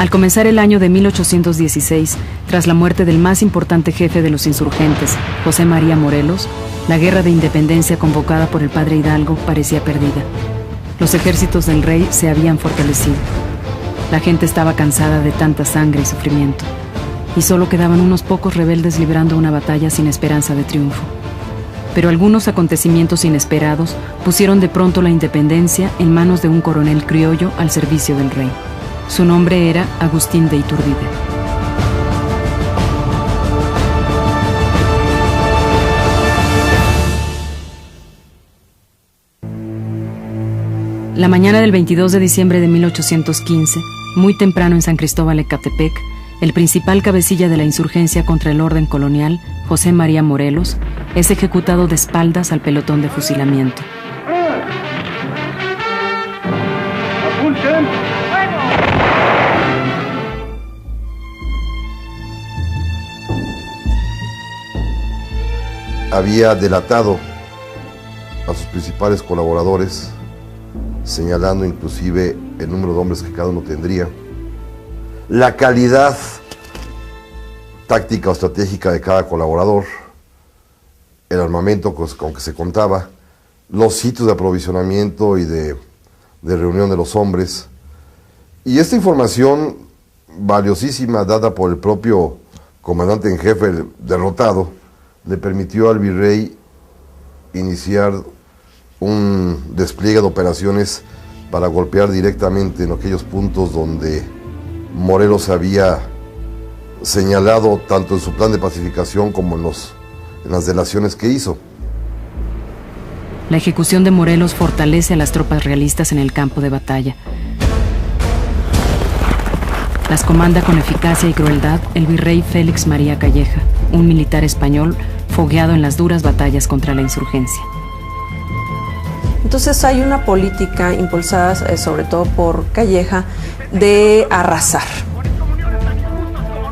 Al comenzar el año de 1816, tras la muerte del más importante jefe de los insurgentes, José María Morelos, la guerra de independencia convocada por el padre Hidalgo parecía perdida. Los ejércitos del rey se habían fortalecido. La gente estaba cansada de tanta sangre y sufrimiento, y solo quedaban unos pocos rebeldes librando una batalla sin esperanza de triunfo. Pero algunos acontecimientos inesperados pusieron de pronto la independencia en manos de un coronel criollo al servicio del rey. Su nombre era Agustín de Iturbide. La mañana del 22 de diciembre de 1815, muy temprano en San Cristóbal Ecatepec, el principal cabecilla de la insurgencia contra el orden colonial, José María Morelos, es ejecutado de espaldas al pelotón de fusilamiento. Había delatado a sus principales colaboradores, señalando inclusive el número de hombres que cada uno tendría, la calidad táctica o estratégica de cada colaborador, el armamento con que se contaba, los sitios de aprovisionamiento y de reunión de los hombres. Y esta información valiosísima dada por el propio comandante en jefe derrotado, le permitió al virrey iniciar un despliegue de operaciones para golpear directamente en aquellos puntos donde Morelos había señalado tanto en su plan de pacificación como en las delaciones que hizo. La ejecución de Morelos fortalece a las tropas realistas en el campo de batalla. Las comanda con eficacia y crueldad el virrey Félix María Calleja, un militar español fogueado en las duras batallas contra la insurgencia. Entonces hay una política impulsada sobre todo por Calleja de arrasar,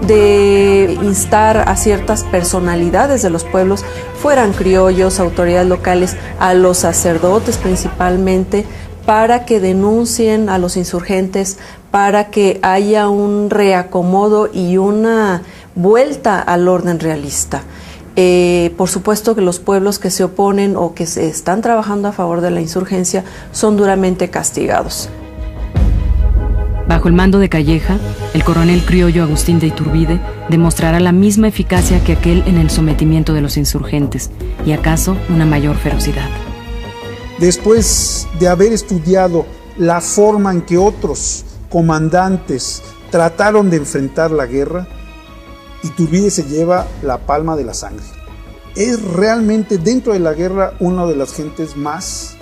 de instar a ciertas personalidades de los pueblos, fueran criollos, autoridades locales, a los sacerdotes principalmente, para que denuncien a los insurgentes, para que haya un reacomodo y una vuelta al orden realista. Por supuesto que los pueblos que se oponen o que se están trabajando a favor de la insurgencia son duramente castigados. Bajo el mando de Calleja, el coronel criollo Agustín de Iturbide demostrará la misma eficacia que aquel en el sometimiento de los insurgentes, y acaso una mayor ferocidad. Después de haber estudiado la forma en que otros comandantes trataron de enfrentar la guerra, Iturbide se lleva la palma de la sangre. Es realmente dentro de la guerra una de las gentes más,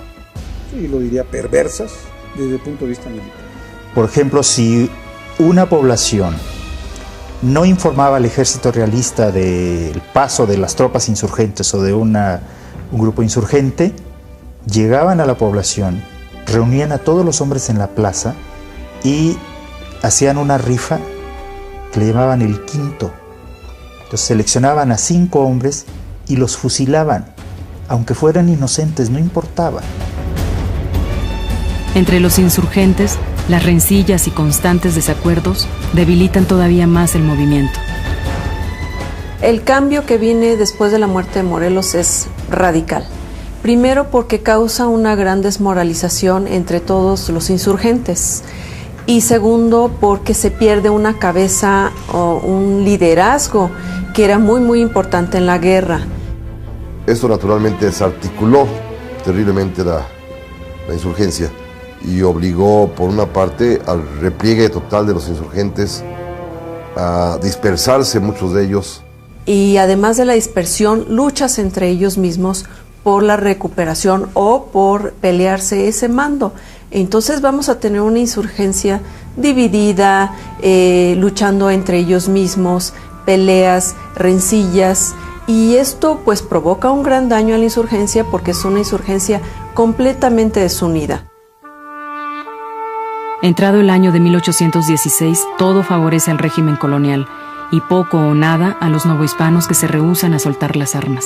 y lo diría, perversas desde el punto de vista militar. Por ejemplo, si una población no informaba al ejército realista del paso de las tropas insurgentes o de un grupo insurgente, llegaban a la población, reunían a todos los hombres en la plaza y hacían una rifa que le llamaban el quinto. Entonces seleccionaban a 5 hombres y los fusilaban, aunque fueran inocentes, no importaba. Entre los insurgentes, las rencillas y constantes desacuerdos debilitan todavía más el movimiento. El cambio que viene después de la muerte de Morelos es radical. Primero porque causa una gran desmoralización entre todos los insurgentes. Y segundo, porque se pierde una cabeza o un liderazgo que era muy importante en la guerra. Esto naturalmente desarticuló terriblemente la insurgencia y obligó, por una parte, al repliegue total de los insurgentes, a dispersarse muchos de ellos. Y además de la dispersión, luchas entre ellos mismos por la recuperación o por pelearse ese mando. Entonces vamos a tener una insurgencia dividida, luchando entre ellos mismos, peleas, rencillas, y esto pues provoca un gran daño a la insurgencia porque es una insurgencia completamente desunida. Entrado el año de 1816, todo favorece al régimen colonial y poco o nada a los novohispanos que se rehúsan a soltar las armas.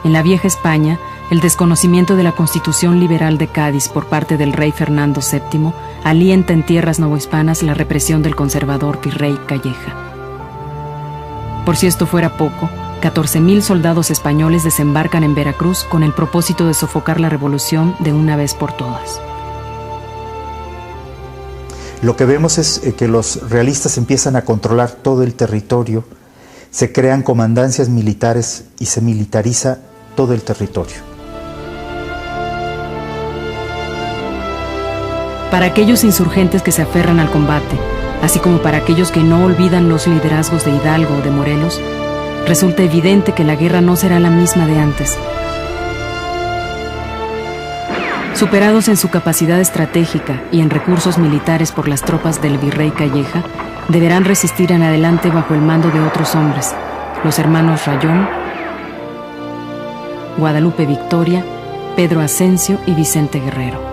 En la vieja España, el desconocimiento de la Constitución Liberal de Cádiz por parte del rey Fernando VII alienta en tierras novohispanas la represión del conservador virrey Calleja. Por si esto fuera poco, 14,000 soldados españoles desembarcan en Veracruz con el propósito de sofocar la revolución de una vez por todas. Lo que vemos es que los realistas empiezan a controlar todo el territorio, se crean comandancias militares y se militariza todo el territorio. Para aquellos insurgentes que se aferran al combate, así como para aquellos que no olvidan los liderazgos de Hidalgo o de Morelos, resulta evidente que la guerra no será la misma de antes. Superados en su capacidad estratégica y en recursos militares por las tropas del virrey Calleja, deberán resistir en adelante bajo el mando de otros hombres, los hermanos Rayón, Guadalupe Victoria, Pedro Ascencio y Vicente Guerrero.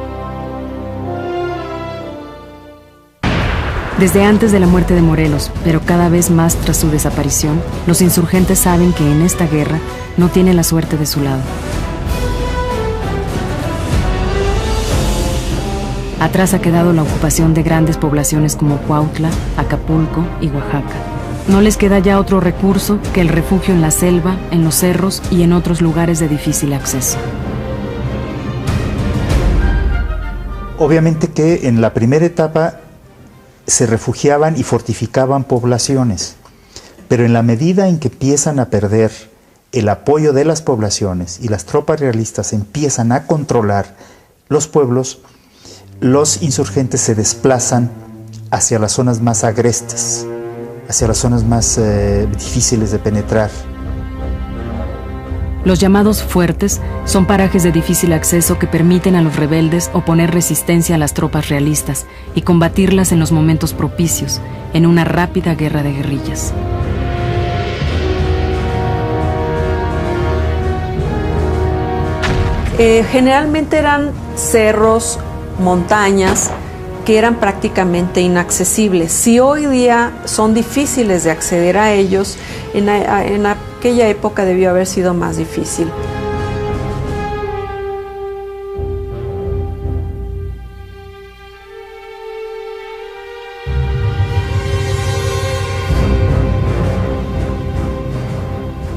Desde antes de la muerte de Morelos, pero cada vez más tras su desaparición, los insurgentes saben que en esta guerra no tienen la suerte de su lado. Atrás ha quedado la ocupación de grandes poblaciones como Cuautla, Acapulco y Oaxaca. No les queda ya otro recurso que el refugio en la selva, en los cerros y en otros lugares de difícil acceso. Obviamente que en la primera etapa se refugiaban y fortificaban poblaciones, pero en la medida en que empiezan a perder el apoyo de las poblaciones y las tropas realistas empiezan a controlar los pueblos, los insurgentes se desplazan hacia las zonas más agrestes, hacia las zonas más difíciles de penetrar. Los llamados fuertes son parajes de difícil acceso que permiten a los rebeldes oponer resistencia a las tropas realistas y combatirlas en los momentos propicios, en una rápida guerra de guerrillas. Generalmente eran cerros, montañas, que eran prácticamente inaccesibles. Si hoy día son difíciles de acceder a ellos, en aquella época debió haber sido más difícil.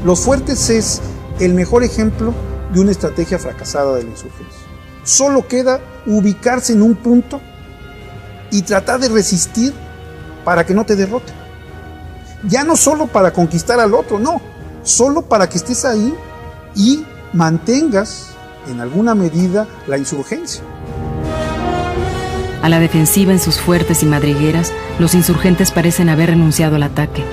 Los fuertes es el mejor ejemplo de una estrategia fracasada de la insurgencia. Solo queda ubicarse en un punto y tratar de resistir para que no te derroten. Ya no solo para conquistar al otro, no, solo para que estés ahí y mantengas en alguna medida la insurgencia. A la defensiva en sus fuertes y madrigueras, los insurgentes parecen haber renunciado al ataque.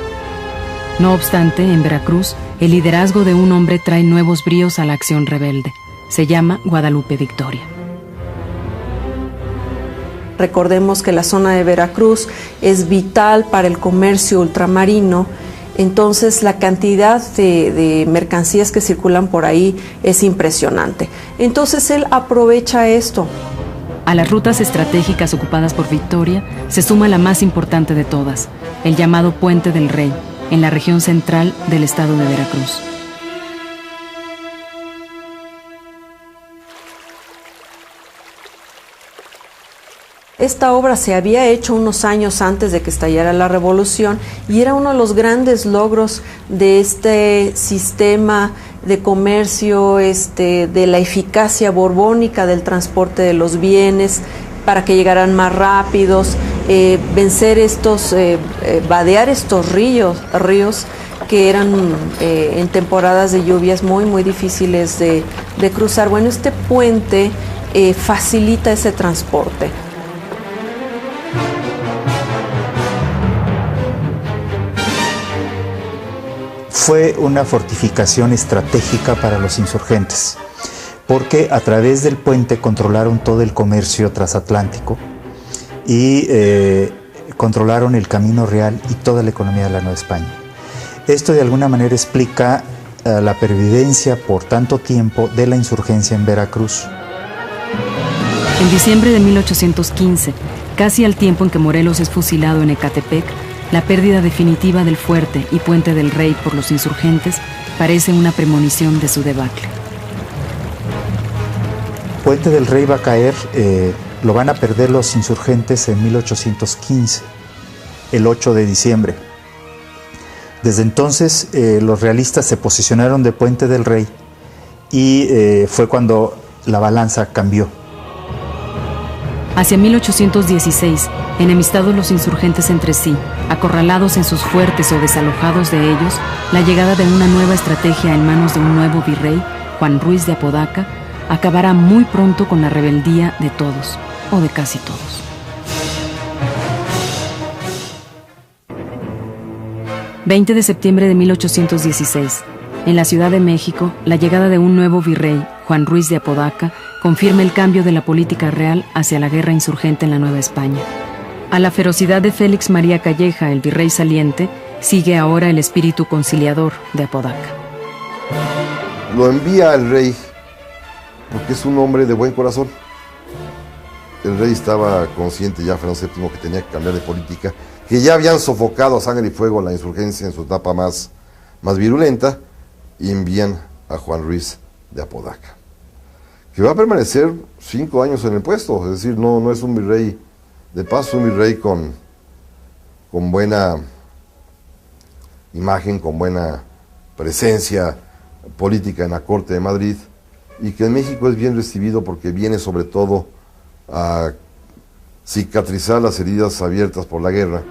No obstante, en Veracruz, el liderazgo de un hombre trae nuevos bríos a la acción rebelde. Se llama Guadalupe Victoria. Recordemos que la zona de Veracruz es vital para el comercio ultramarino, entonces la cantidad de mercancías que circulan por ahí es impresionante. Entonces él aprovecha esto. A las rutas estratégicas ocupadas por Victoria se suma la más importante de todas, el llamado Puente del Rey, en la región central del estado de Veracruz. Esta obra se había hecho unos años antes de que estallara la revolución y era uno de los grandes logros de este sistema de comercio, de la eficacia borbónica del transporte de los bienes para que llegaran más rápidos, vencer vadear estos ríos que eran en temporadas de lluvias muy difíciles de cruzar. Bueno, este puente facilita ese transporte. Fue una fortificación estratégica para los insurgentes, porque a través del puente controlaron todo el comercio transatlántico y controlaron el Camino Real y toda la economía de la Nueva España. Esto de alguna manera explica la pervivencia por tanto tiempo de la insurgencia en Veracruz. En diciembre de 1815, casi al tiempo en que Morelos es fusilado en Ecatepec, la pérdida definitiva del fuerte y Puente del Rey por los insurgentes parece una premonición de su debacle. Puente del Rey va a caer, lo van a perder los insurgentes en 1815, el 8 de diciembre. Desde entonces los realistas se posicionaron de Puente del Rey y fue cuando la balanza cambió. Hacia 1816, enemistados los insurgentes entre sí, acorralados en sus fuertes o desalojados de ellos, la llegada de una nueva estrategia en manos de un nuevo virrey, Juan Ruiz de Apodaca, acabará muy pronto con la rebeldía de todos, o de casi todos. ...20 de septiembre de 1816... en la Ciudad de México, la llegada de un nuevo virrey, Juan Ruiz de Apodaca, confirma el cambio de la política real hacia la guerra insurgente en la Nueva España. A la ferocidad de Félix María Calleja, el virrey saliente, sigue ahora el espíritu conciliador de Apodaca. Lo envía el rey porque es un hombre de buen corazón. El rey estaba consciente ya, Fernando VII, que tenía que cambiar de política, que ya habían sofocado a sangre y fuego la insurgencia en su etapa más virulenta, y envían a Juan Ruiz de Apodaca, que va a permanecer 5 años en el puesto. Es decir, no es un virrey de paso, un virrey con buena imagen, con buena presencia política en la corte de Madrid, y que en México es bien recibido porque viene sobre todo a cicatrizar las heridas abiertas por la guerra.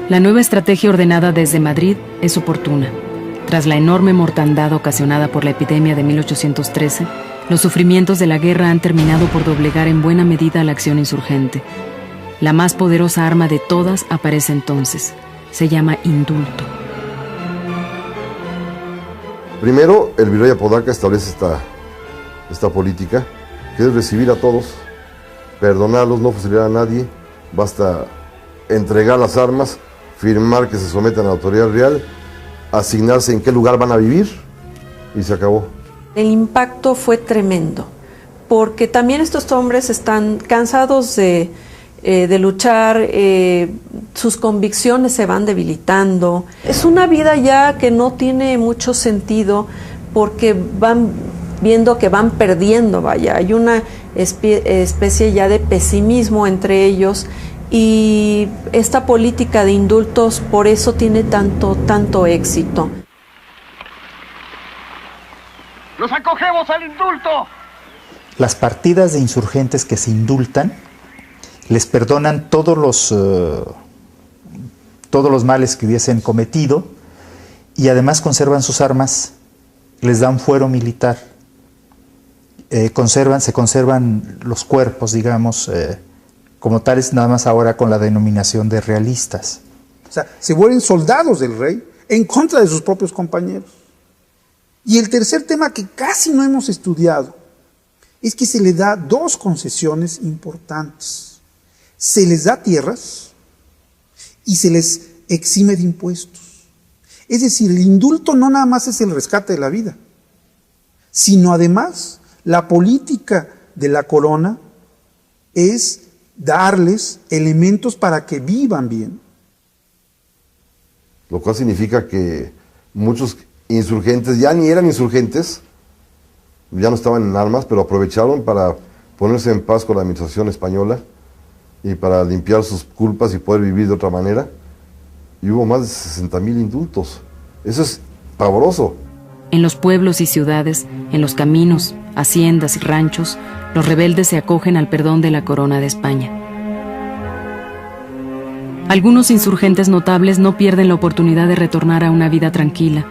La nueva estrategia ordenada desde Madrid es oportuna. Tras la enorme mortandad ocasionada por la epidemia de 1813, los sufrimientos de la guerra han terminado por doblegar en buena medida la acción insurgente. La más poderosa arma de todas aparece entonces. Se llama indulto. Primero, el virrey Apodaca establece esta política, que es recibir a todos, perdonarlos, no fusilar a nadie, basta entregar las armas, firmar que se sometan a la autoridad real, asignarse en qué lugar van a vivir, y se acabó. El impacto fue tremendo, porque también estos hombres están cansados de luchar, sus convicciones se van debilitando. Es una vida ya que no tiene mucho sentido, porque van viendo que van perdiendo, vaya, hay una especie ya de pesimismo entre ellos, y esta política de indultos por eso tiene tanto éxito. ¡Los acogemos al indulto! Las partidas de insurgentes que se indultan les perdonan todos los males que hubiesen cometido, y además conservan sus armas, les dan fuero militar, se conservan los cuerpos, digamos, como tales, nada más ahora con la denominación de realistas. O sea, se vuelven soldados del rey en contra de sus propios compañeros. Y el tercer tema que casi no hemos estudiado es que se le da 2 concesiones importantes. Se les da tierras y se les exime de impuestos. Es decir, el indulto no nada más es el rescate de la vida, sino además la política de la corona es darles elementos para que vivan bien. Lo cual significa que muchos insurgentes ya ni eran insurgentes, ya no estaban en armas, pero aprovecharon para ponerse en paz con la administración española y para limpiar sus culpas y poder vivir de otra manera. Y hubo más de 60,000 indultos. Eso es pavoroso. En los pueblos y ciudades, en los caminos, haciendas y ranchos, los rebeldes se acogen al perdón de la corona de España. Algunos insurgentes notables no pierden la oportunidad de retornar a una vida tranquila.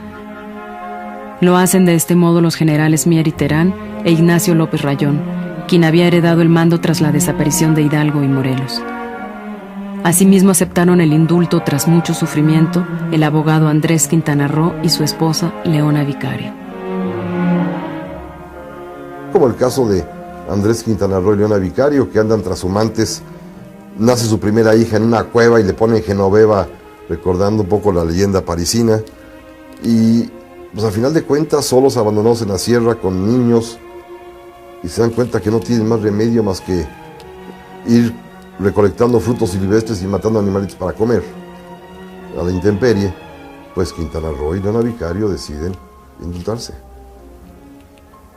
Lo hacen de este modo los generales Mier y Terán e Ignacio López Rayón, quien había heredado el mando tras la desaparición de Hidalgo y Morelos. Asimismo aceptaron el indulto tras mucho sufrimiento el abogado Andrés Quintana Roo y su esposa Leona Vicario. Como el caso de Andrés Quintana Roo y Leona Vicario, que andan trashumantes. Nace su primera hija en una cueva y le ponen Genoveva, recordando un poco la leyenda parisina. Y pues al final de cuentas, solos, abandonados en la sierra con niños, y se dan cuenta que no tienen más remedio más que ir recolectando frutos silvestres y matando animalitos para comer. A la intemperie, pues Quintana Roo y Leona Vicario deciden indultarse.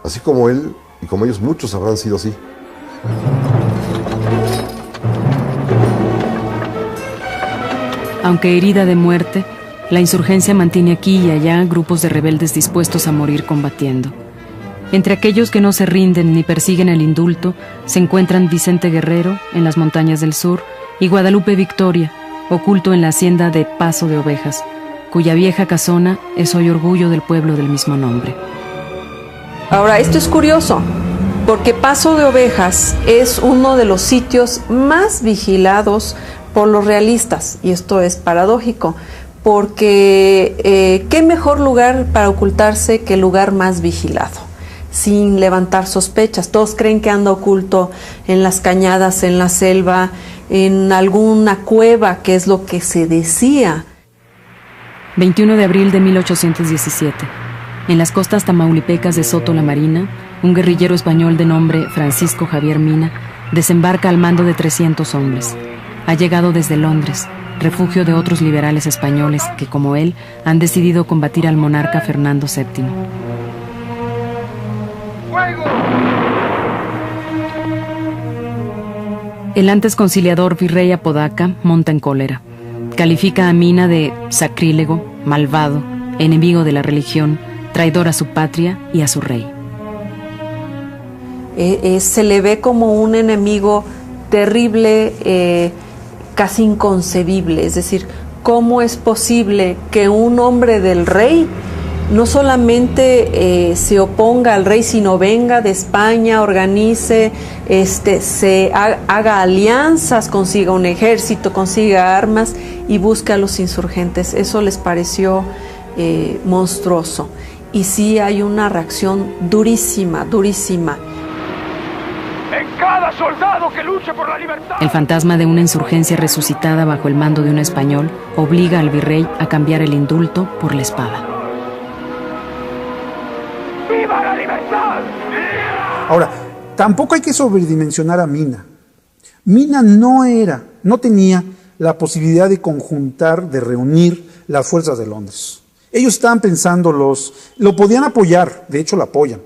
Así como él y como ellos muchos habrán sido así. Aunque herida de muerte, la insurgencia mantiene aquí y allá grupos de rebeldes dispuestos a morir combatiendo. Entre aquellos que no se rinden ni persiguen el indulto, se encuentran Vicente Guerrero, en las montañas del sur, y Guadalupe Victoria, oculto en la hacienda de Paso de Ovejas, cuya vieja casona es hoy orgullo del pueblo del mismo nombre. Ahora, esto es curioso, porque Paso de Ovejas es uno de los sitios más vigilados por los realistas, y esto es paradójico, porque qué mejor lugar para ocultarse que el lugar más vigilado, sin levantar sospechas. Todos creen que anda oculto en las cañadas, en la selva, en alguna cueva, que es lo que se decía. 21 de abril de 1817. En las costas tamaulipecas de Soto la Marina, un guerrillero español de nombre Francisco Javier Mina desembarca al mando de 300 hombres. Ha llegado desde Londres, refugio de otros liberales españoles que, como él, han decidido combatir al monarca Fernando VII. ¡Fuego! El antes conciliador virrey Apodaca monta en cólera. Califica a Mina de sacrílego, malvado, enemigo de la religión, traidor a su patria y a su rey. Se le ve como un enemigo terrible, casi inconcebible. Es decir, ¿cómo es posible que un hombre del rey no solamente se oponga al rey, sino venga de España, organice, haga alianzas, consiga un ejército, consiga armas y busque a los insurgentes? Eso les pareció monstruoso. Y sí hay una reacción durísima, durísima. ¡En cada soldado que luche por la libertad! El fantasma de una insurgencia resucitada bajo el mando de un español obliga al virrey a cambiar el indulto por la espada. ¡Viva la libertad! Ahora, tampoco hay que sobredimensionar a Mina. Mina no tenía la posibilidad de conjuntar, de reunir las fuerzas de Londres. Ellos estaban pensando, lo podían apoyar, de hecho lo apoyan,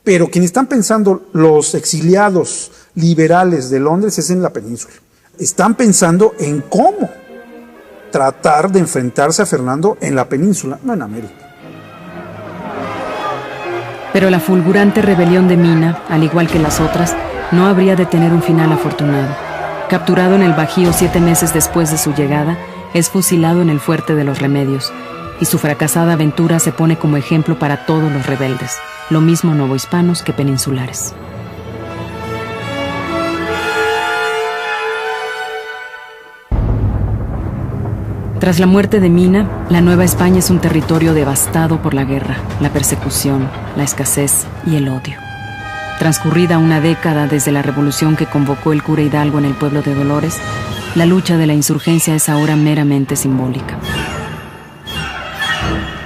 pero quienes están pensando los exiliados liberales de Londres es en la península. Están pensando en cómo tratar de enfrentarse a Fernando en la península, no en América. Pero la fulgurante rebelión de Mina, al igual que las otras, no habría de tener un final afortunado. Capturado en el Bajío 7 meses después de su llegada, es fusilado en el Fuerte de los Remedios, y su fracasada aventura se pone como ejemplo para todos los rebeldes, lo mismo novohispanos que peninsulares. Tras la muerte de Mina, la Nueva España es un territorio devastado por la guerra, la persecución, la escasez y el odio. Transcurrida una década desde la revolución que convocó el cura Hidalgo en el pueblo de Dolores, la lucha de la insurgencia es ahora meramente simbólica.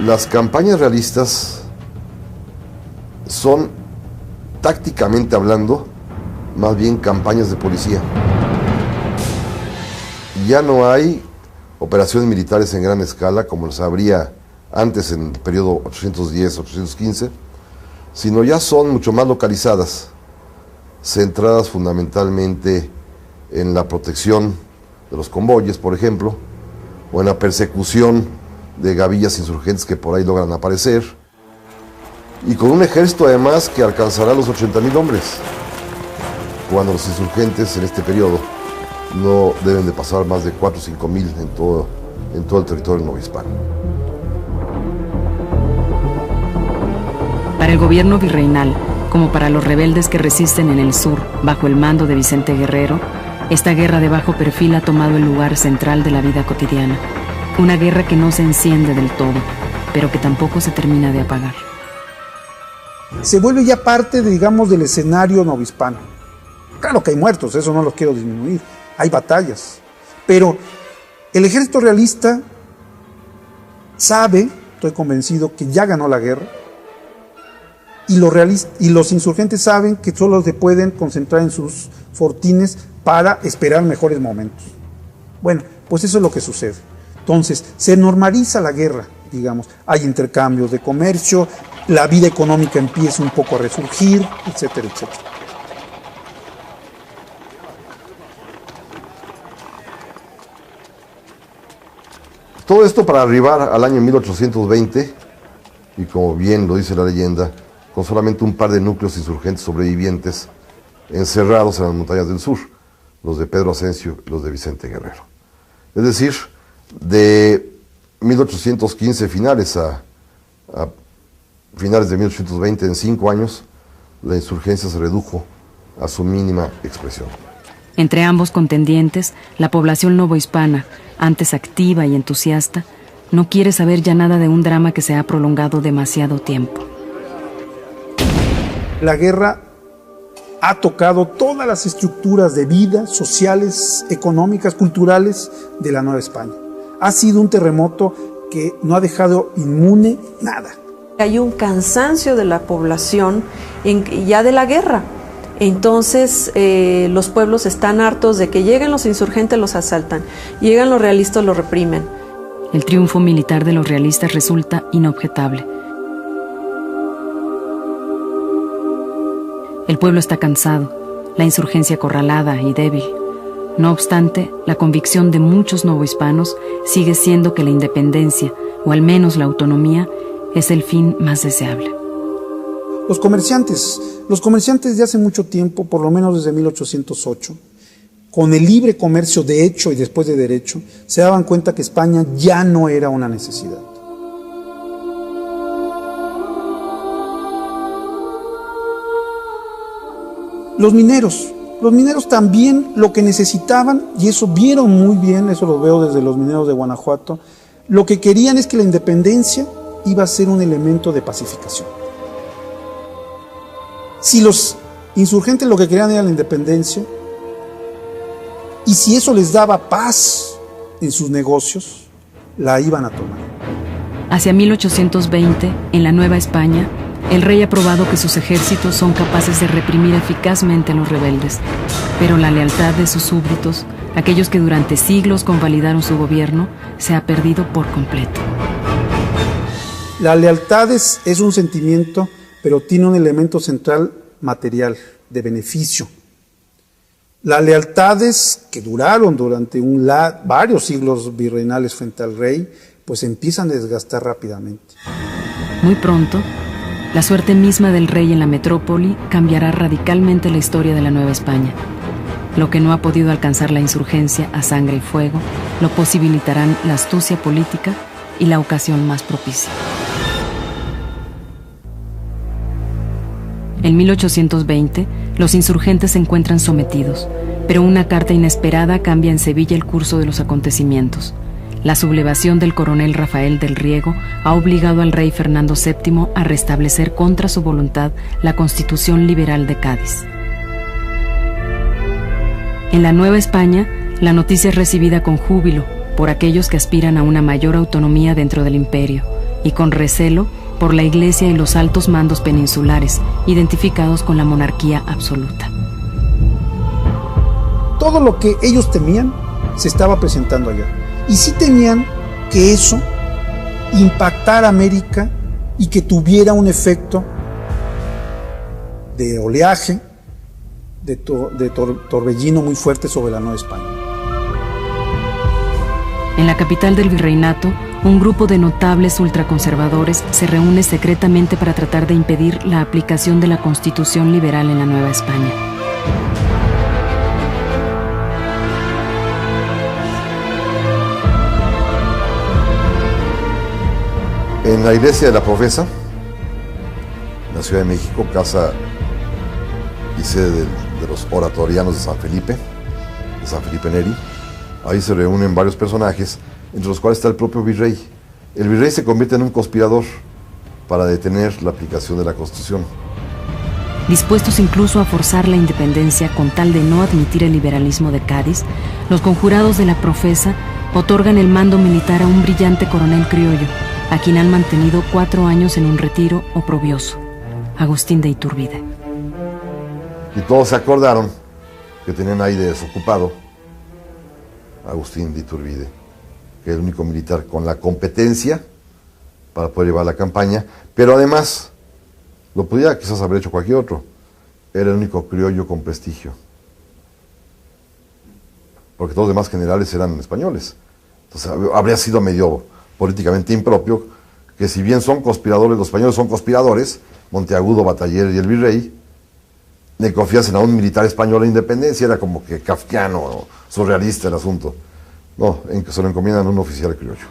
Las campañas realistas son, tácticamente hablando, más bien campañas de policía. Ya no hay operaciones militares en gran escala como las habría antes en el periodo 810-815, sino ya son mucho más localizadas, centradas fundamentalmente en la protección de los convoyes, por ejemplo, o en la persecución de gavillas insurgentes que por ahí logran aparecer, y con un ejército además que alcanzará los 80,000 hombres, cuando los insurgentes en este periodo no deben de pasar más de 4 o 5,000 en todo el territorio novohispano. Para el gobierno virreinal, como para los rebeldes que resisten en el sur bajo el mando de Vicente Guerrero, esta guerra de bajo perfil ha tomado el lugar central de la vida cotidiana. Una guerra que no se enciende del todo, pero que tampoco se termina de apagar. Se vuelve ya parte, digamos, del escenario novohispano. Claro que hay muertos, eso no lo quiero disminuir, hay batallas, pero el ejército realista sabe, estoy convencido, que ya ganó la guerra, y los insurgentes saben que solo se pueden concentrar en sus fortines para esperar mejores momentos. Bueno, pues eso es lo que sucede. Entonces, se normaliza la guerra, digamos, hay intercambios de comercio, la vida económica empiece un poco a resurgir, etcétera, etcétera. Todo esto para arribar al año 1820, y como bien lo dice la leyenda, con solamente un par de núcleos insurgentes sobrevivientes encerrados en las montañas del sur, los de Pedro Asensio y los de Vicente Guerrero. Es decir, de 1815 finales a finales de 1820, en 5 años, la insurgencia se redujo a su mínima expresión. Entre ambos contendientes, la población novohispana, antes activa y entusiasta, no quiere saber ya nada de un drama que se ha prolongado demasiado tiempo. La guerra ha tocado todas las estructuras de vida, sociales, económicas, culturales de la Nueva España. Ha sido un terremoto que no ha dejado inmune nada. Hay un cansancio de la población ya de la guerra. Entonces los pueblos están hartos de que lleguen los insurgentes, los asaltan, llegan los realistas, los reprimen. El triunfo militar de los realistas resulta inobjetable. El pueblo está cansado, la insurgencia acorralada y débil. No obstante, la convicción de muchos novohispanos sigue siendo que la independencia, o al menos la autonomía, es el fin más deseable. Los comerciantes de hace mucho tiempo, por lo menos desde 1808, con el libre comercio de hecho y después de derecho, se daban cuenta que España ya no era una necesidad. Los mineros también lo que necesitaban, y eso vieron muy bien, eso lo veo desde los mineros de Guanajuato, lo que querían es que la independencia iba a ser un elemento de pacificación. Si los insurgentes lo que querían era la independencia, y si eso les daba paz en sus negocios, la iban a tomar. Hacia 1820, en la Nueva España, el rey ha probado que sus ejércitos son capaces de reprimir eficazmente a los rebeldes, pero la lealtad de sus súbditos, aquellos que durante siglos convalidaron su gobierno, se ha perdido por completo. La lealtad es un sentimiento, pero tiene un elemento central material, de beneficio. Las lealtades que duraron durante varios siglos virreinales frente al rey, pues empiezan a desgastar rápidamente. Muy pronto, la suerte misma del rey en la metrópoli cambiará radicalmente la historia de la Nueva España. Lo que no ha podido alcanzar la insurgencia a sangre y fuego, lo posibilitarán la astucia política y la ocasión más propicia. En 1820, los insurgentes se encuentran sometidos, pero una carta inesperada cambia en Sevilla el curso de los acontecimientos. La sublevación del coronel Rafael del Riego ha obligado al rey Fernando VII a restablecer contra su voluntad la Constitución Liberal de Cádiz. En la Nueva España, la noticia es recibida con júbilo por aquellos que aspiran a una mayor autonomía dentro del imperio, y con recelo por la Iglesia y los altos mandos peninsulares, identificados con la monarquía absoluta. Todo lo que ellos temían se estaba presentando allá. Y sí temían que eso impactara a América y que tuviera un efecto de oleaje, de torbellino muy fuerte sobre la Nueva España. En la capital del virreinato, un grupo de notables ultraconservadores se reúne secretamente para tratar de impedir la aplicación de la Constitución liberal en la Nueva España. En la iglesia de la Profesa, en la Ciudad de México, casa y sede de los oratorianos de San Felipe Neri, ahí se reúnen varios personajes, entre los cuales está el propio virrey. El virrey se convierte en un conspirador para detener la aplicación de la Constitución. Dispuestos incluso a forzar la independencia con tal de no admitir el liberalismo de Cádiz, los conjurados de la Profesa otorgan el mando militar a un brillante coronel criollo, a quien han mantenido 4 años en un retiro oprobioso, Agustín de Iturbide. Y todos se acordaron que tenían ahí de desocupado Agustín de Iturbide, que es el único militar con la competencia para poder llevar la campaña, pero además Lo podía quizás haber hecho cualquier otro. Era el único criollo con prestigio. Porque todos los demás generales eran españoles. Entonces habría sido medio políticamente impropio que, si bien son conspiradores, los españoles son conspiradores, Monteagudo, Bataller y el virrey, le confiasen a un militar español la independencia. Era como que kafkiano o surrealista el asunto. No, en que se lo encomiendan a un oficial criollo.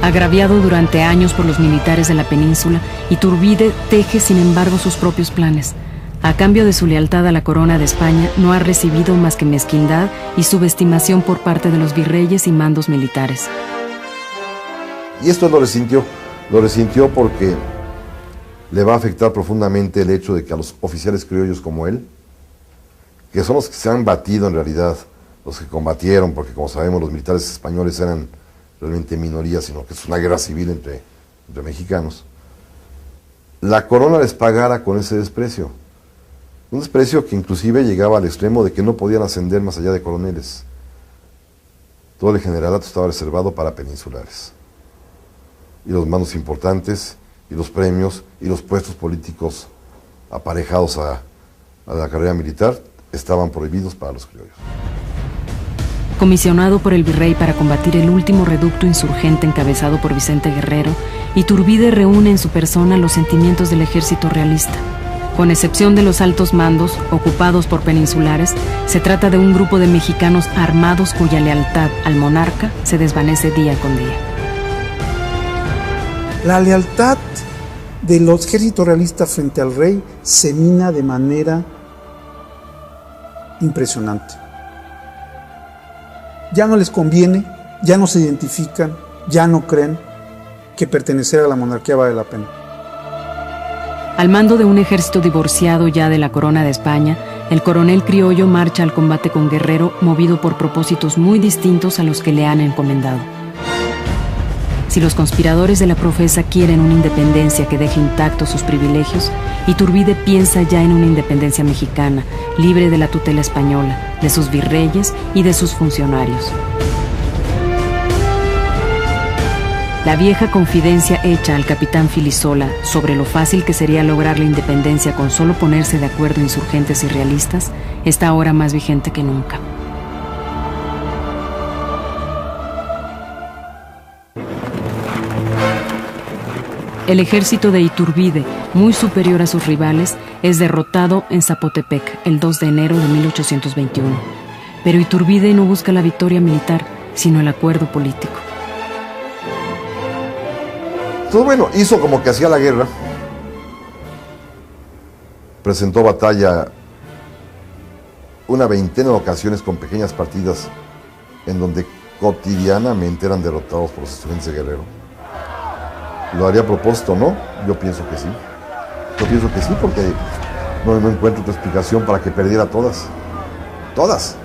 Agraviado durante años por los militares de la península, Iturbide teje sin embargo sus propios planes. A cambio de su lealtad a la corona de España, no ha recibido más que mezquindad y subestimación por parte de los virreyes y mandos militares. Y esto lo resintió porque le va a afectar profundamente el hecho de que a los oficiales criollos como él, que son los que se han batido en realidad, los que combatieron, porque como sabemos los militares españoles eran realmente minoría, sino que es una guerra civil entre mexicanos, la corona les pagara con ese desprecio. Un desprecio que inclusive llegaba al extremo de que no podían ascender más allá de coroneles. Todo el generalato estaba reservado para peninsulares. Y los mandos importantes, y los premios, y los puestos políticos aparejados a la carrera militar estaban prohibidos para los criollos. Comisionado por el virrey para combatir el último reducto insurgente encabezado por Vicente Guerrero, Iturbide reúne en su persona los sentimientos del ejército realista. Con excepción de los altos mandos, ocupados por peninsulares, se trata de un grupo de mexicanos armados cuya lealtad al monarca se desvanece día con día. La lealtad del ejército realista frente al rey se mina de manera impresionante. Ya no les conviene, ya no se identifican, ya no creen que pertenecer a la monarquía vale la pena. Al mando de un ejército divorciado ya de la corona de España, el coronel criollo marcha al combate con Guerrero, movido por propósitos muy distintos a los que le han encomendado. Si los conspiradores de la profesa quieren una independencia que deje intactos sus privilegios, Iturbide piensa ya en una independencia mexicana, libre de la tutela española, de sus virreyes y de sus funcionarios. La vieja confidencia hecha al capitán Filisola sobre lo fácil que sería lograr la independencia con solo ponerse de acuerdo insurgentes y realistas está ahora más vigente que nunca. El ejército de Iturbide, muy superior a sus rivales, es derrotado en Zapotepec el 2 de enero de 1821. Pero Iturbide no busca la victoria militar, sino el acuerdo político. Entonces, bueno, hizo como que hacía la guerra. Presentó batalla una veintena de ocasiones con pequeñas partidas en donde cotidianamente eran derrotados por los estudiantes de Guerrero. ¿Lo haría a propósito, no? Yo pienso que sí. Yo pienso que sí, porque no encuentro otra explicación para que perdiera todas. Todas.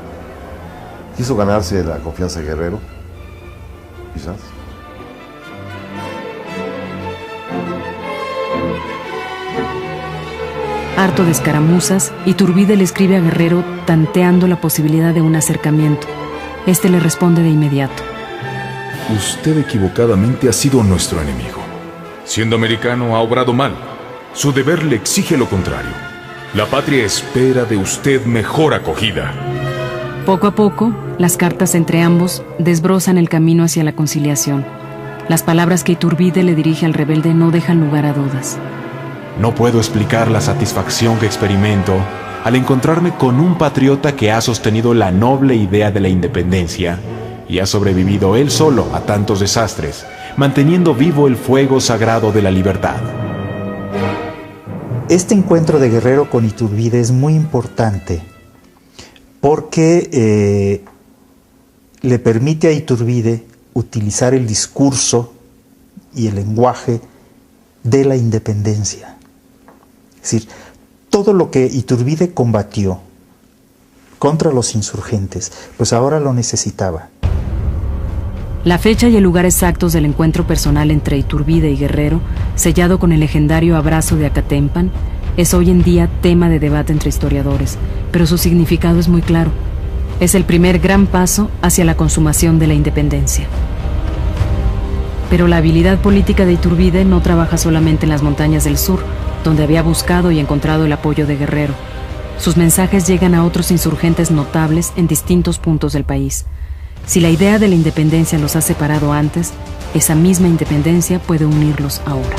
Quiso ganarse la confianza de Guerrero, quizás. Harto de escaramuzas, Iturbide le escribe a Guerrero tanteando la posibilidad de un acercamiento. Este le responde de inmediato: Usted equivocadamente ha sido nuestro enemigo. Siendo americano ha obrado mal. Su deber le exige lo contrario. La patria espera de usted mejor acogida. Poco a poco, las cartas entre ambos desbrozan el camino hacia la conciliación. Las palabras que Iturbide le dirige al rebelde no dejan lugar a dudas. No puedo explicar la satisfacción que experimento al encontrarme con un patriota que ha sostenido la noble idea de la independencia y ha sobrevivido él solo a tantos desastres, manteniendo vivo el fuego sagrado de la libertad. Este encuentro de Guerrero con Iturbide es muy importante porque le permite a Iturbide utilizar el discurso y el lenguaje de la independencia. Es decir, todo lo que Iturbide combatió contra los insurgentes, pues ahora lo necesitaba. La fecha y el lugar exactos del encuentro personal entre Iturbide y Guerrero, sellado con el legendario abrazo de Acatempan, es hoy en día tema de debate entre historiadores, pero su significado es muy claro. Es el primer gran paso hacia la consumación de la independencia. Pero la habilidad política de Iturbide no trabaja solamente en las montañas del sur, donde había buscado y encontrado el apoyo de Guerrero. Sus mensajes llegan a otros insurgentes notables en distintos puntos del país. Si la idea de la independencia los ha separado antes, esa misma independencia puede unirlos ahora.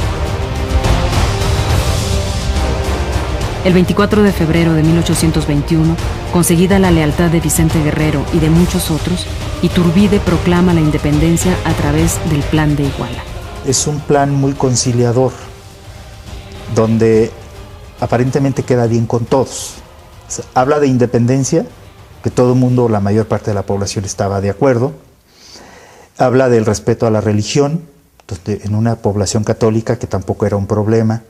El 24 de febrero de 1821, conseguida la lealtad de Vicente Guerrero y de muchos otros, Iturbide proclama la independencia a través del Plan de Iguala. Es un plan muy conciliador, donde aparentemente queda bien con todos. O sea, habla de independencia, que todo el mundo, la mayor parte de la población estaba de acuerdo. Habla del respeto a la religión, en una población católica que tampoco era un problema.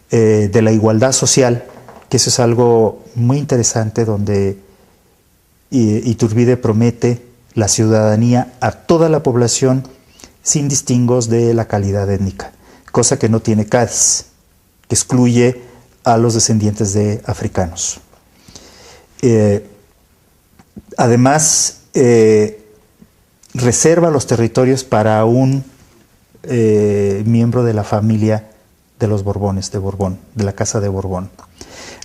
De la igualdad social, que eso es algo muy interesante, donde Iturbide promete la ciudadanía a toda la población sin distingos de la calidad étnica, cosa que no tiene Cádiz, que excluye a los descendientes de africanos. Además, reserva los territorios para un miembro de la familia de los Borbones, de Borbón, de la Casa de Borbón,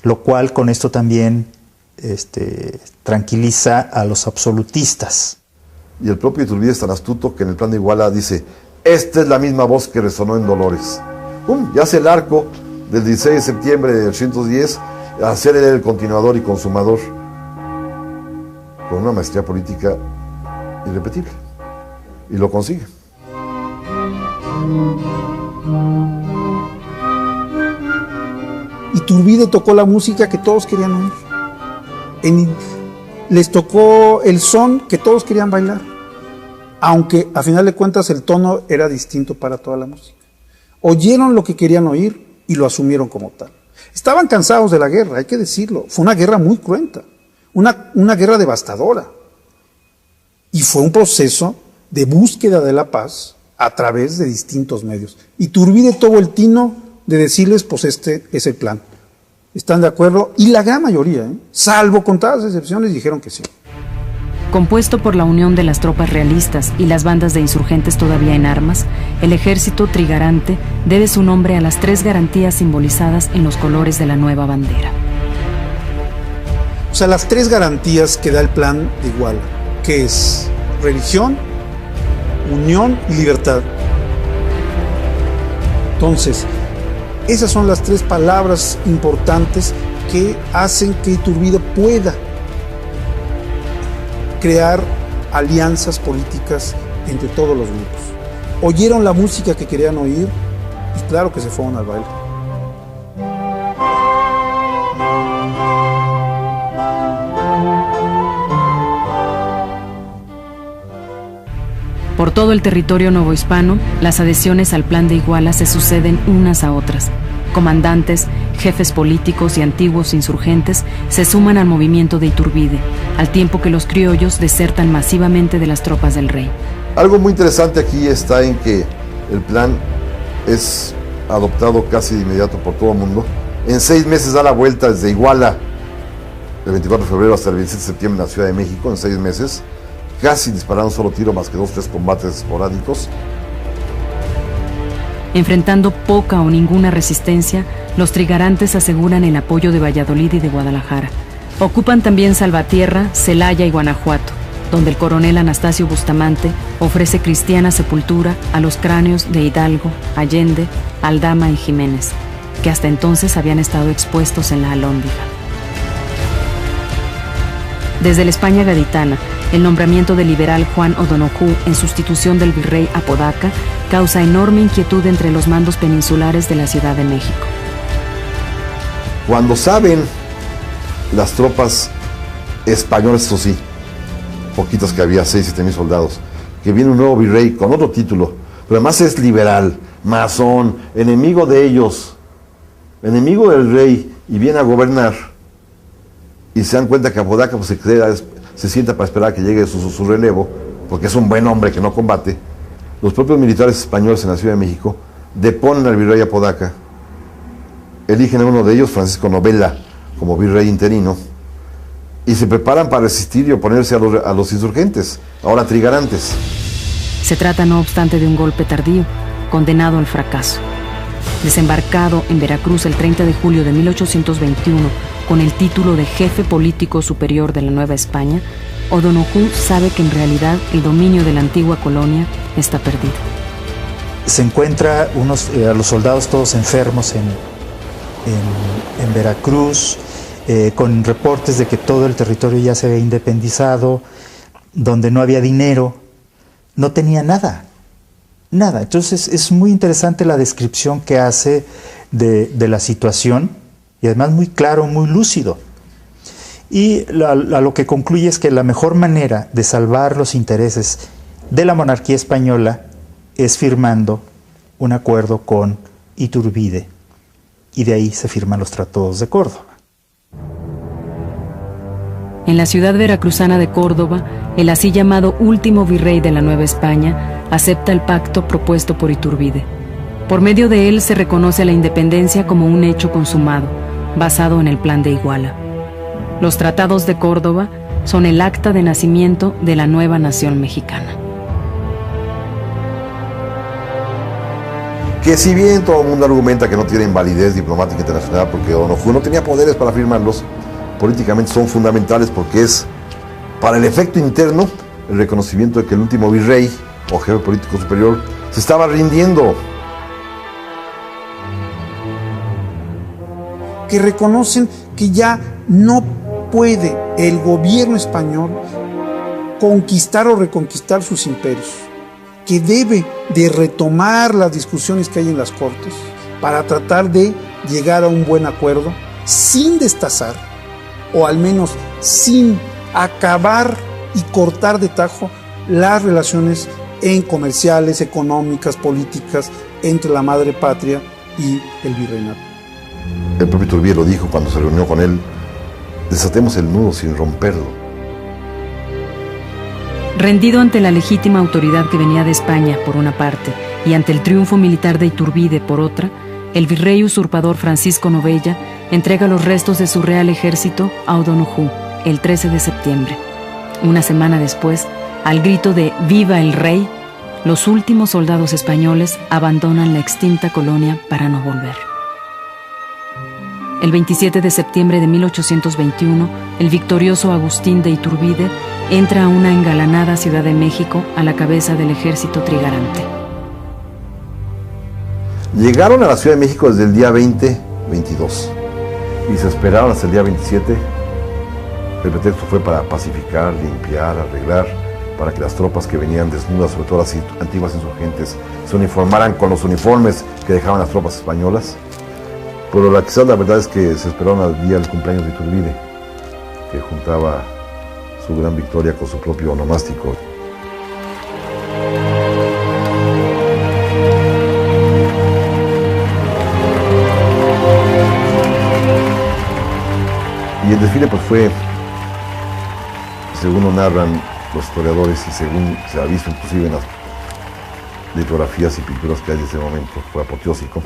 lo cual con esto también tranquiliza a los absolutistas. Y el propio Iturbide es tan astuto que en el Plan de Iguala dice: esta es la misma voz que resonó en Dolores. ¡Pum! Ya hace el arco del 16 de septiembre de 1810 a ser el continuador y consumador, con una maestría política irrepetible. Y lo consigue. Iturbide tocó la música que todos querían oír. Les tocó el son que todos querían bailar, aunque a final de cuentas el tono era distinto para toda la música. Oyeron lo que querían oír y lo asumieron como tal. Estaban cansados de la guerra, hay que decirlo. Fue una guerra muy cruenta, una guerra devastadora. Y fue un proceso de búsqueda de la paz a través de distintos medios. Iturbide tuvo el tino de decirles: pues este es el plan. ¿Están de acuerdo? Y la gran mayoría, salvo contadas excepciones, dijeron que sí. Compuesto por la unión de las tropas realistas y las bandas de insurgentes todavía en armas, el ejército trigarante debe su nombre a las 3 garantías simbolizadas en los colores de la nueva bandera. O sea, las 3 garantías que da el Plan de Iguala, que es religión, unión y libertad. Entonces, esas son las 3 palabras importantes que hacen que Iturbide pueda crear alianzas políticas entre todos los grupos. Oyeron la música que querían oír y claro que se fueron al baile. Por todo el territorio novohispano, las adhesiones al Plan de Iguala se suceden unas a otras. Comandantes, jefes políticos y antiguos insurgentes se suman al movimiento de Iturbide, al tiempo que los criollos desertan masivamente de las tropas del rey. Algo muy interesante aquí está en que el plan es adoptado casi de inmediato por todo el mundo. En 6 meses da la vuelta desde Iguala, del 24 de febrero hasta el 27 de septiembre en la Ciudad de México, en 6 meses. Casi dispararon un solo tiro, más que 2 o 3 combates esporádicos. Enfrentando poca o ninguna resistencia, los trigarantes aseguran el apoyo de Valladolid y de Guadalajara. Ocupan también Salvatierra, Celaya y Guanajuato, donde el coronel Anastasio Bustamante ofrece cristiana sepultura a los cráneos de Hidalgo, Allende, Aldama y Jiménez, que hasta entonces habían estado expuestos en la Alhóndiga. Desde la España gaditana, el nombramiento del liberal Juan O'Donoghue en sustitución del virrey Apodaca causa enorme inquietud entre los mandos peninsulares de la Ciudad de México. Cuando saben las tropas españolas, eso sí, poquitas que había, 6-7 mil soldados, que viene un nuevo virrey con otro título, pero además es liberal, masón, enemigo de ellos, enemigo del rey, y viene a gobernar, y se dan cuenta que Apodaca pues, se sienta para esperar a que llegue su relevo, porque es un buen hombre que no combate. Los propios militares españoles en la Ciudad de México deponen al virrey Apodaca, eligen a uno de ellos, Francisco Novela, como virrey interino, y se preparan para resistir y oponerse a los insurgentes, ahora trigarantes. Se trata, no obstante, de un golpe tardío, condenado al fracaso. Desembarcado en Veracruz el 30 de julio de 1821 con el título de jefe político superior de la Nueva España, O'Donoghue sabe que en realidad el dominio de la antigua colonia está perdido. Se encuentra a los soldados todos enfermos en Veracruz, con reportes de que todo el territorio ya se había independizado, donde no había dinero, no tenía nada. Entonces es muy interesante la descripción que hace de la situación, y además muy claro, muy lúcido. Y a lo que concluye es que la mejor manera de salvar los intereses de la monarquía española es firmando un acuerdo con Iturbide, y de ahí se firman los tratados de Córdoba. En la ciudad veracruzana de Córdoba, el así llamado último virrey de la Nueva España acepta el pacto propuesto por Iturbide. Por medio de él se reconoce la independencia como un hecho consumado, basado en el Plan de Iguala. Los tratados de Córdoba son el acta de nacimiento de la nueva nación mexicana. Que si bien todo el mundo argumenta que no tienen validez diplomática internacional porque O'Donoghue no tenía poderes para firmarlos, políticamente son fundamentales porque es, para el efecto interno, el reconocimiento de que el último virrey o jefe político superior se estaba rindiendo. Que reconocen que ya no puede el gobierno español conquistar o reconquistar sus imperios, que debe de retomar las discusiones que hay en las Cortes para tratar de llegar a un buen acuerdo sin destazar, o al menos sin acabar y cortar de tajo las relaciones comerciales, económicas, políticas entre la madre patria y el virreinato. El propio Iturbide lo dijo cuando se reunió con él: desatemos el nudo sin romperlo. Rendido ante la legítima autoridad que venía de España, por una parte, y ante el triunfo militar de Iturbide, por otra, el virrey usurpador Francisco Novella entrega los restos de su real ejército a O'Donoghue el 13 de septiembre. Una semana después, al grito de ¡Viva el Rey!, los últimos soldados españoles abandonan la extinta colonia para no volver. El 27 de septiembre de 1821, el victorioso Agustín de Iturbide entra a una engalanada Ciudad de México a la cabeza del ejército trigarante. Llegaron a la Ciudad de México desde el día 20-22 y se esperaron hasta el día 27. El pretexto fue para pacificar, limpiar, arreglar, para que las tropas que venían desnudas, sobre todo las antiguas insurgentes, se uniformaran con los uniformes que dejaban las tropas españolas. Pero quizás la verdad es que se esperaron al día del cumpleaños de Iturbide, que juntaba su gran victoria con su propio onomástico. Y el desfile pues fue, según lo narran los historiadores y según se ha visto inclusive en las litografías y pinturas que hay de ese momento, fue apoteósico.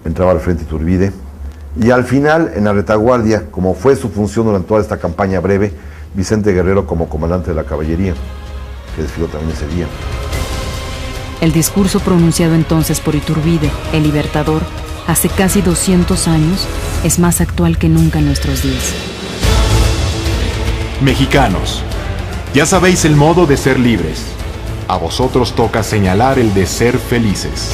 Entraba al frente Iturbide y al final, en la retaguardia, como fue su función durante toda esta campaña breve, Vicente Guerrero como comandante de la caballería, que desfiló también ese día. El discurso pronunciado entonces por Iturbide, el libertador, hace casi 200 años, es más actual que nunca en nuestros días. Mexicanos, ya sabéis el modo de ser libres. A vosotros toca señalar el de ser felices.